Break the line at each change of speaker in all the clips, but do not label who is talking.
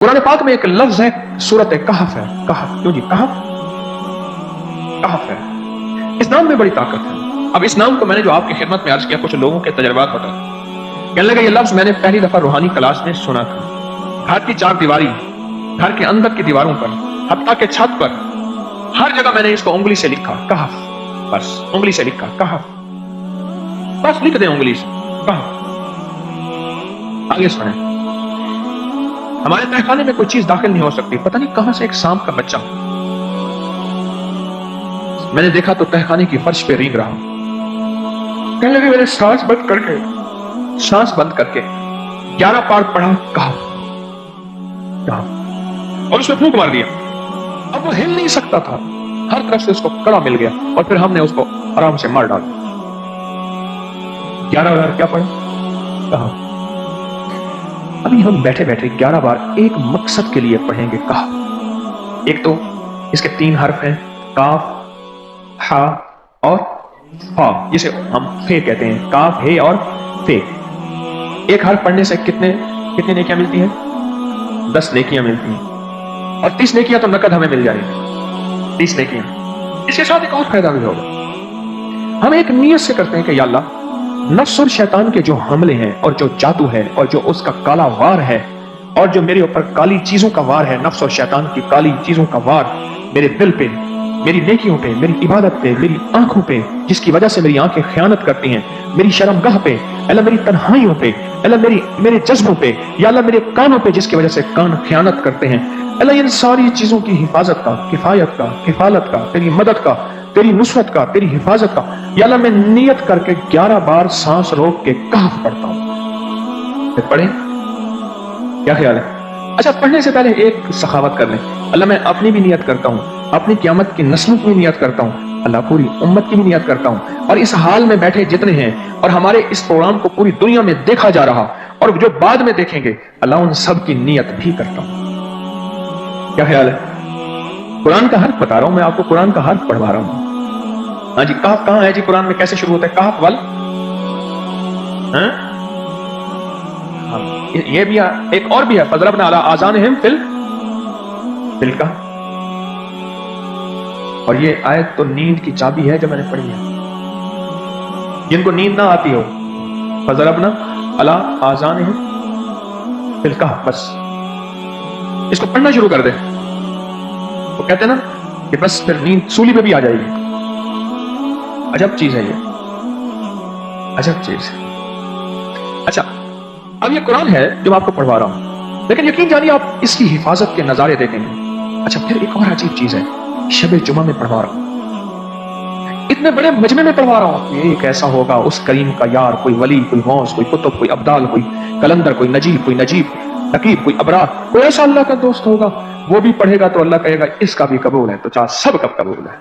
कुरान पाक में एक लफ्ज है, सूरत कहफ है। कहफ, क्यों जी? कहफ, कहफ है। इस नाम में बड़ी ताकत है। अब इस नाम को मैंने जो आपकी खिदमत में अर्ज किया, कुछ लोगों के तजर्बात बता, कहने लगे ये लफ्ज मैंने पहली दफा रूहानी क्लास में सुना था। घर की चार दीवारी, घर के अंदर की दीवारों पर, हत्ता के छत पर, हर जगह मैंने इसको उंगली से लिखा, कहफ, बस उंगली से लिखा कहफ, बस लिख दे उंगली से कहफ। आगे सुने, हमारे तहखाने में कोई चीज दाखिल नहीं हो सकती। पता नहीं कहां से एक सांप का बच्चा मैंने देखा तो तहखाने की फर्श पे रींग रहा। कहने लगे मैंने सांस बंद करके 11 बार पढ़ा कहफ, कहफ, और उसमें फूंक मार दिया। अब वो हिल नहीं सकता था, हर तरफ से उसको कड़ा मिल गया, और फिर हमने उसको आराम से मार डाला। 11 बार क्या पढ़ा? कहफ। अभी हम बैठे बैठे 11 बार एक मकसद के लिए पढ़ेंगे कहफ। एक तो इसके 3 हर्फ हैं, काफ, हा और फा, जिसे हम फे कहते हैं, काफ, हे और फे। एक हर्फ पढ़ने से कितने नेकियां मिलती हैं? 10 नेकियां मिलती हैं, और 30 नेकियां तो नकद हमें मिल जाएगी। 30 नेकियां। इसके साथ एक और फायदा भी होगा। हम एक नियत से करते हैं कि या अल्लाह, नफ्स और शैतान के जो हमले हैं और जो जादू है और जो उसका काला वार है और जो मेरे ऊपर काली चीजों का वार है, नफ्स और शैतान की काली चीजों का वार मेरे दिल पे, मेरी नेकियों पे, मेरी इबादत पे, मेरी आंखों पे, जिसकी वजह से मेरी आंखें खयानत करती हैं, मेरी शर्मगाह पे, अल्लाह मेरी तन्हाइयों पे, अल्लाह मेरे जज्बों पे, या अल्लाह मेरे कानों पे जिसकी वजह से कान खयानत करते हैं, अल्लाह इन सारी चीजों की हिफाजत का, किफायत का, किफालत का, तेरी मदद का, तेरी नुसरत का, तेरी हिफाजत का, या अल्लाह मैं नियत करके 11 बार सांस रोक के कहफ पढ़ता हूं। फिर पढ़े, क्या ख्याल है? अच्छा, पढ़ने से पहले एक सखावत कर लें। अल्लाह मैं अपनी भी नियत करता हूं, अपनी क़यामत की नस्लों की भी नियत करता हूं, अल्लाह पूरी उम्मत की भी नियत करता हूं, और इस हाल में बैठे जितने हैं और हमारे इस प्रोग्राम को पूरी दुनिया में देखा जा रहा और जो बाद में देखेंगे, अल्लाह उन सब की नियत भी करता हूं। क्या ख्याल है? कुरान का हर्फ बता रहा हूं मैं आपको, कुरान का हर्फ पढ़वा रहा हूं। हाँ जी, कहफ कहां है जी? कुरान में कैसे शुरू होता है? कहफ वल, ये भी है, एक और भी है, फज़रबना अला आज़ानिहिम फिल कहफ। और ये आयत तो नींद की चाबी है जो मैंने पढ़ी है। जिनको नींद ना आती हो, फज़रबना अला आज़ानिहिम फिल कहफ, बस इसको पढ़ना शुरू कर दे। वो कहते हैं ना कि बस फिर नींद सूली पे भी आ जाएगी। अजब चीज है ये, अजब चीज है। अच्छा, अब ये कुरान है जो मैं आपको पढ़वा रहा हूं, लेकिन यकीन जानिए आप इसकी हिफाजत के नजारे देखेंगे। अच्छा, फिर एक और अजीब चीज है, शब जुमा में पढ़वा रहा हूं, इतने बड़े मजमे में पढ़वा रहा हूं। ये कैसा होगा उस करीम का यार, कोई वली, कोई गौस, कोई कुतुब, कोई अब्दाल, कोई कलंदर, कोई नजीब, नकीब, कोई अबरार, कोई ऐसा अल्लाह का दोस्त होगा, वो भी पढ़ेगा तो अल्लाह कहेगा इसका भी कबूल है, तो चाह सब कब कबूल है।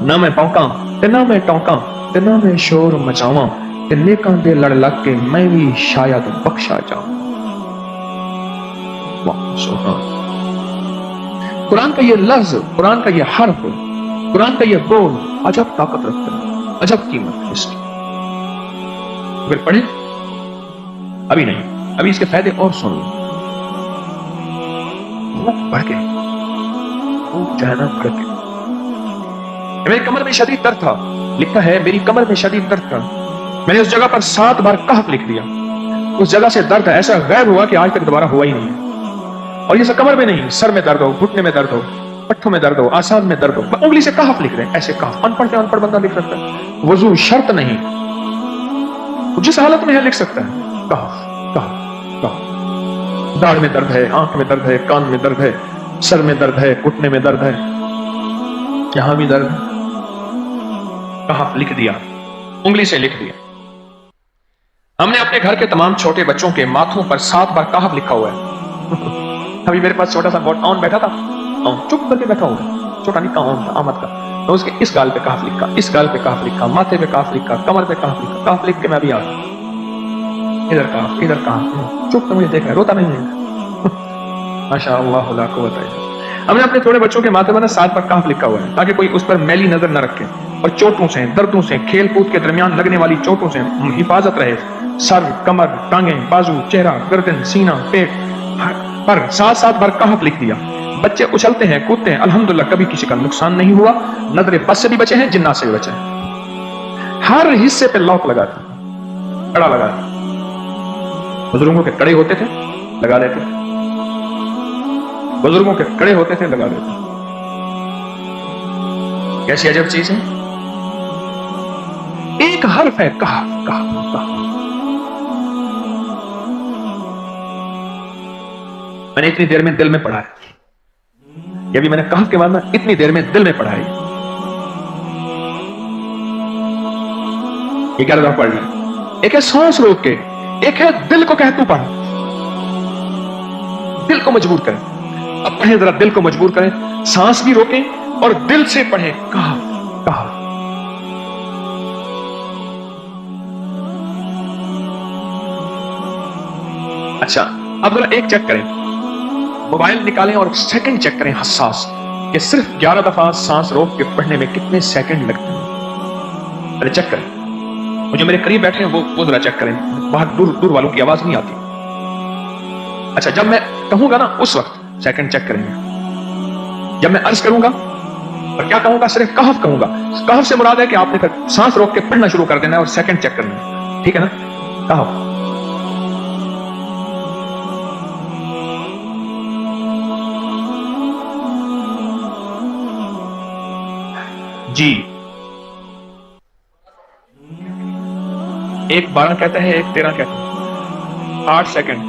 ना मैं पौका ते ना मैं टौका ते ना मैं शोर मचावा ते नेकां दे लड़ लग के मैं भी शायद बख्शा जाऊं। वाह सुभान। कुरान का ये लफ्ज, कुरान का ये हर्फ, कुरान का ये बोल अजब ताकत रखता है, अजब कीमत है इसकी। फिर पढ़े? अभी नहीं, अभी इसके फायदे और सुन लो। बढ़ के जाना बढ़ के, मेरी कमर में शदीद दर्द था, लिखा है मेरी कमर में शदीद दर्द था, मैंने उस जगह पर 7 बार कहफ लिख दिया। उस जगह से दर्द ऐसा गायब हुआ कि आज तक दोबारा हुआ ही नहीं है। और ये सब कमर में नहीं, सर में दर्द हो, घुटने में दर्द हो, पट्ठों में दर्द हो, आसान में दर्द हो, उंगली से कहफ लिख रहे हैं, ऐसे कहफ। अनपढ़ बंदा लिख सकता है, वजू शर्त नहीं, जिस हालत में है लिख सकता है कहफ, कहफ, कहफ। दाढ़ में दर्द है, आंख में दर्द है, कान में दर्द है, सर में दर्द है, घुटने में दर्द है, यहां भी दर्द है, कहफ लिख दिया, उंगली से लिख दिया। हमने अपने घर के तमाम छोटे बच्चों के माथों पर 7 बार कहफ लिखा हुआ है। अभी मेरे पास छोटा सा ऑन बैठा था, चुप करके बैठा हुआ, छोटा निक्का ऑन था आमद का, तो उसके इस गाल पे कहफ लिखा, इस गाल पे कहफ लिखा, माथे पे कहफ लिखा, कमर पे कहफ लिखा, कहफ लिख के मैं भी आ गया, इधर कहफ, इधर कहफ, चुप तो मुझे देख रहा है, रोता नहीं है। माशाअल्लाह ला कुव्वता इल्ला बिल्लाह। हमने अपने छोटे बच्चों के माथे पर 7 बार कहफ लिखा हुआ है, ताकि कोई उस पर मैली नजर न रखे और चोटों से, दर्दों से, खेल कूद के दरमियान लगने वाली चोटों से हिफाजत रहे। सर, कमर, टांगे, बाजू, चेहरा, गर्दन, सीना, पेट, पर 7-7 बार कहफ लिख दिया। बच्चे उछलते हैं, कूदते हैं, अल्हम्दुलिल्लाह कभी किसी का नुकसान नहीं हुआ, नजर बस से भी बचे हैं, जिन्नात से भी बचे हैं। हर हिस्से पे लॉक लगा था, कड़ा लगा था। बुजुर्गों के कड़े होते थे, लगा लेते थे, बुजुर्गों के कड़े होते थे, लगा लेते थे। कैसी अजब चीज है। एक हर्फ है कहफ, कहफ, कहफ। मैंने इतनी देर में दिल में पढ़ा है, ये भी मैंने कहफ के बाद ना इतनी देर में दिल में पढ़ा है। ये 11 दफा पढ़ लिया। एक है सांस रोक के, एक है दिल को कह तू पढ़, दिल को मजबूर करें। अब पढ़े, जरा दिल को मजबूर करें, सांस भी रोकें और दिल से पढ़ें कहफ, कहफ। अच्छा, अब जरा एक चेक करें, मोबाइल निकालें और सेकंड चेक करें हसास, कि सिर्फ 11 दफा सांस रोक के पढ़ने में कितने सेकंड लगते हैं। अरे चेक करें, मुझे मेरे करीब बैठे हैं वो जरा चेक करें, बहुत दूर दूर वालों की आवाज नहीं आती। अच्छा, जब मैं कहूंगा ना उस वक्त सेकंड चेक करेंगे। जब मैं अर्ज करूंगा और क्या कहूंगा, सिर्फ कहफ कहूंगा। कहफ से मुराद है कि आपने सांस रोक के पढ़ना शुरू कर देना है और सेकंड चेक करना है, ठीक है ना। कहफ। जी, एक 12 कहता है, एक 13 कहता है। 8 सेकंड,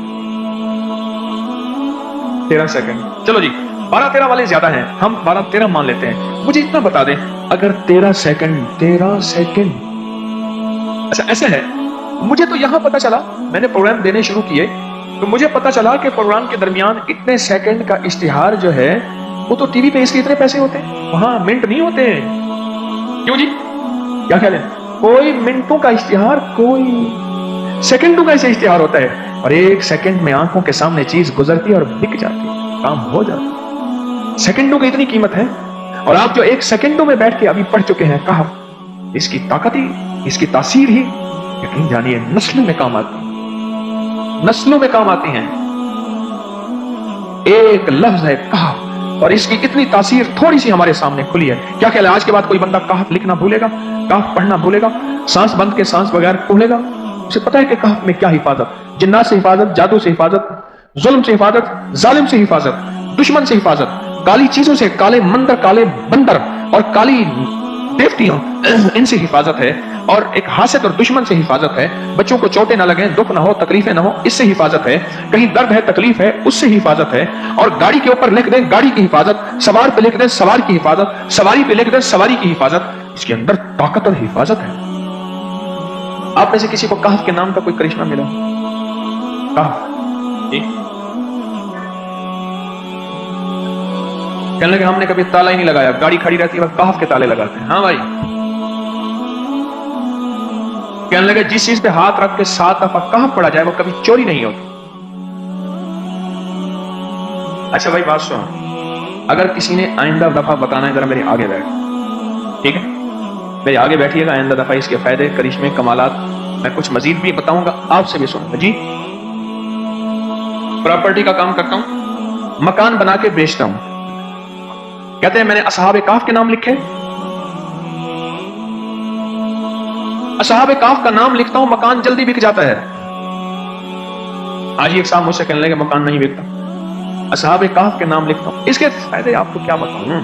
13 सेकंड। चलो जी, 12-13 वाले ज्यादा हैं, हम 12-13 मान लेते हैं। मुझे इतना बता दें, अगर 13 सेकंड, 13 सेकंड, अच्छा ऐसे है, मुझे तो यहां पता चला, मैंने प्रोग्राम देने शुरू किए तो मुझे पता चला कि प्रोग्राम के दरमियान इतने सेकंड का इश्तिहार जो है वो तो टीवी पे इसके इतने पैसे होते हैं, वहां मिनट नहीं होते। क्यों जी, क्या ख्याल है? कोई मिनटों का इश्तिहार, कोई सेकंडों का ऐसे इश्तिहार होता है, और एक सेकंड में आंखों के सामने चीज गुजरती है और बिक जाती है, काम हो जाता है। सेकंडों की इतनी कीमत है, और आप जो एक सेकंडों में बैठ के अभी पढ़ चुके हैं कहफ, इसकी ताकत ही, इसकी तासीर ही यकीन जानिए नस्लों में काम आती है, नस्लों में काम आती हैं। एक लफ्ज है कहफ, और इसकी इतनी तासीर थोड़ी सी हमारे सामने खुली है। क्या ख्याल है, आज के बाद कोई बंदा कहफ लिखना भूलेगा, कहफ पढ़ना भूलेगा, सांस बंद के सांस बगैर भूलेगा? उसे पता है कि कहफ में क्या हिफाजत, जिन्नात से हिफाजत, जादू से हिफाजत, जुल्म से हिफाजत, जालिम से हिफाजत, दुश्मन से हिफाजत, काली चीजों से, काले मंदिर, काले बंदर और काली देवतियों, इनसे हिफाजत है, और एक हासद और दुश्मन से हिफाजत है। बच्चों को चोटें ना लगे, दुख ना हो, तकलीफें ना हो, इससे हिफाजत है। कहीं दर्द है, तकलीफ है, उससे हिफाजत है। और गाड़ी के ऊपर लिख दें गाड़ी की हिफाजत, सवार पे लिख दें सवार की हिफाजत, सवारी पे लिख दें सवारी की हिफाजत। इसके अंदर ताकत और हिफाजत है। आप में से किसी को कहफ के नाम का कोई करिश्मा मिला? कहफ कहने लगे हमने कभी ताला ही नहीं लगाया, गाड़ी खड़ी रहती है बस कहफ के ताले लगाते हैं। हाँ भाई, कहने लगे जिस चीज पे हाथ रख के 7 दफा कहफ पढ़ा जाए वो कभी चोरी नहीं होती। अच्छा भाई बात सुनो, अगर किसी ने आइंदा दफा बताना है, जरा मेरे आगे बैठ, ठीक है, मेरे आगे बैठिएगा। आइंदा दफा इसके फायदे, करिश्मे, कमालात मैं कुछ मजीद भी बताऊंगा, आपसे भी सुनूंगा। जी, प्रॉपर्टी का काम करता हूं, मकान बना के बेचता हूं। कहते हैं मैंने असहाबे काफ के नाम लिखे, असहाबे काफ का नाम लिखता हूं, मकान जल्दी बिक जाता है। आज एक साहब मुझसे कहने लगे मकान नहीं बिकता, असहाबे काफ के नाम लिखता हूं। इसके फायदे आपको क्या बताऊं।